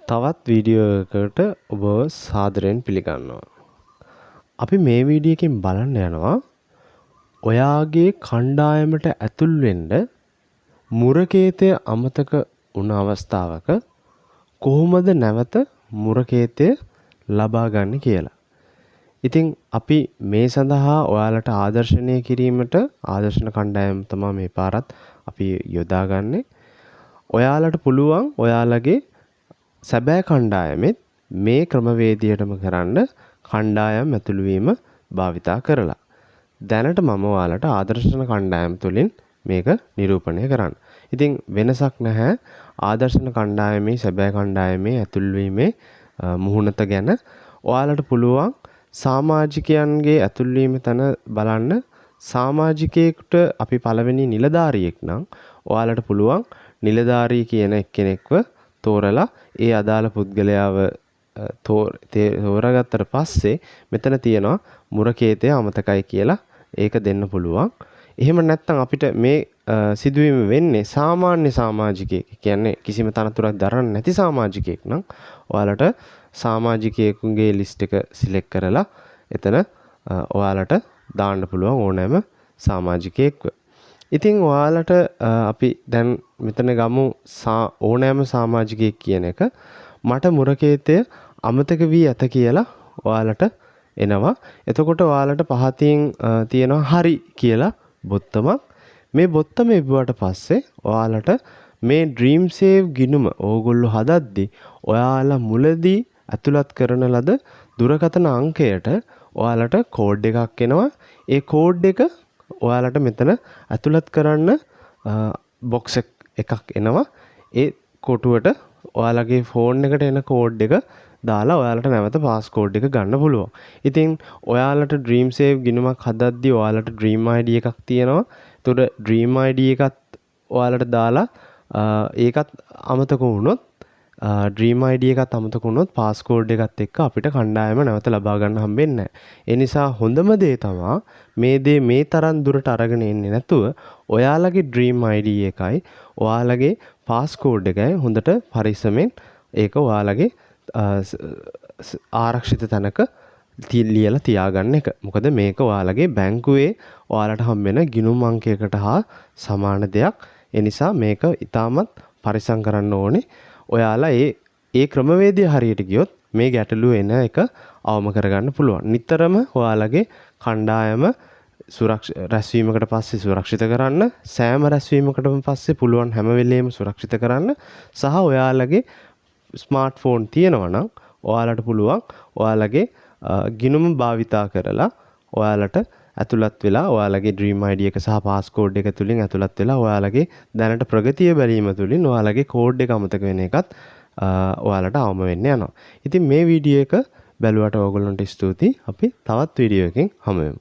තවත් වීඩියෝ එකකට ඔබව සාදරයෙන් පිළිගන්නවා. අපි මේ වීඩියෝ එකෙන් බලන්න යනවා ඔයාගේ කණ්ඩායමට ඇතුල් වෙන්න මුරකේතය අමතක වුණ අවස්ථාවක කොහොමද නැවත මුරකේතය ලබා ගන්න කියලා. ඉතින් අපි මේ සඳහා ඔයාලට ආදර්ශනය කිරීමට ආදර්ශන කණ්ඩායම තමයි මේ පාරත් අපි යොදාගන්නේ. ඔයාලට පුළුවන් ඔයාලගේ සැබෑ කණ්ඩායමෙත් මේ ක්‍රමවේදයටම කරන්න කණ්ඩායම් ඇතුළු වීම භාවිතා කරලා. දැනට මම ඔයාලට ආදර්ශන කණ්ඩායම් තුලින් මේක නිරූපණය කරන්න. ඉතින් වෙනසක් නැහැ ආදර්ශන කණ්ඩායමේ සැබෑ කණ්ඩායමේ ඇතුල් වීමේ මුහුණත ගැන. ඔයාලට පුළුවන් සමාජිකයන්ගේ ඇතුල් වීම තැන බලන්න. සමාජිකයෙකුට අපි පළවෙනි නිලධාරියෙක් නම් ඔයාලට පුළුවන් නිලධාරී කියන එක්කෙනෙක්ව තෝරලා ඒ අදාළ පුද්ගලයාව තෝරාගත්තට පස්සේ මෙතන තියෙනවා මුරකේතය අමතකයි කියලා ඒක දෙන්න පුළුවන්. එහෙම නැත්නම් අපිට මේ සිදුවීම වෙන්නේ සාමාන්‍ය සමාජිකයෙක් කියන්නේ කිසිම තනතුරක් දරන්නේ නැති සමාජිකයෙක් නම් ඔයාලට සමාජිකයෙකුගේ ලිස්ට් එක සිලෙක්ට් කරලා එතන ඔයාලට දාන්න පුළුවන් ඕනෑම සමාජිකයෙක්ව. ඉතින් ඔයාලට අපි දැන් මෙතන ගමු ඕනෑම සමාජිකයෙක් කියන එක. මට මුරකේතය අමතක වී ඇත කියලා ඔයාලට එනවා. එතකොට ඔයාලට පහතින් තියෙනවා හරි කියලා බොත්තමක්. මේ බොත්තම එවුවට පස්සේ ඔයාලට මේ ඩ්‍රීම් සේව් ගිණුම ඕගොල්ලෝ හදද්දි ඔයාලා මුලදී ඇතුළත් කරන ලද දුරකථන අංකයට ඔයාලට කෝඩ් එකක් එනවා. ඒ කෝඩ් එක ඔයාලට මෙතන ඇතුළත් කරන්න බොක්ස් එකක් එනවා. ඒ කොටුවට ඔයාලගේ ෆෝන් එකට එන කෝඩ් එක දාලා ඔයාලට නැවත පාස්කෝඩ් එක ගන්න පුළුවන්. ඉතින් ඔයාලට ඩ්‍රීම් සේව් ගිණුමක් හදද්දී ඔයාලට ඩ්‍රීම් ID එකක් තියෙනවා. ඒතකොට ඩ්‍රීම් ID එකත් ඔයාලට දාලා ඒකත් අමතක වුණොත් ඩ්‍රීම් ID එකත් අමතක වුණොත් පාස්කෝඩ් එකත් එක්ක අපිට කණ්ඩායම නැවත ලබා ගන්න හම්බෙන්නේ නැහැ. ඒ නිසා හොඳම දේ තමයි මේ දේ මේ තරම් දුරට අරගෙන එන්නේ නැතුව ඔයාලගේ ඩ්‍රීම් ID එකයි ඔයාලගේ පාස්කෝඩ් එකයි හොඳට පරිස්සමෙන් ඒක ඔයාලගේ ආරක්ෂිත තැනක ලියලා තියාගන්න එක. මොකද මේක ඔයාලගේ බැංකුවේ ඔයාලට හම්බෙන ගිණුම් අංකයකට හා සමාන දෙයක්. ඒ නිසා මේක ඉතාමත් පරිස්සම් කරන්න ඕනේ. ඔයාලා ඒ ක්‍රමවේදය හරියට ගියොත් මේ ගැටලුව එන එක අවම කරගන්න පුළුවන්. නිතරම ඔයාලගේ කණ්ඩායම රැස්වීමකට පස්සේ සුරක්ෂිත කරන්න, සෑම රැස්වීමකටම පස්සේ පුළුවන් හැම වෙලේම සුරක්ෂිත කරන්න සහ ඔයාලගේ ස්මාර්ට්ෆෝන් තියෙනවා නම් ඔයාලට පුළුවන් ඔයාලගේ ගිණුම භාවිතා කරලා ඔයාලට ඇතුළත් වෙලා ඔයාලගේ ඩ්‍රීම් ID එක සහ පාස්කෝඩ් එක තුලින් ඇතුළත් වෙලා ඔයාලගේ දැනට ප්‍රගතිය බැලීම තුලින් ඔයාලගේ කෝඩ් එක අමතක වෙන එකත් ඔයාලට අවම වෙන්න යනවා. ඉතින් මේ වීඩියෝ එක බැලුවට ඕගොල්ලන්ට ස්තුතියි. අපි තවත් වීඩියෝ එකකින් හමු වෙමු.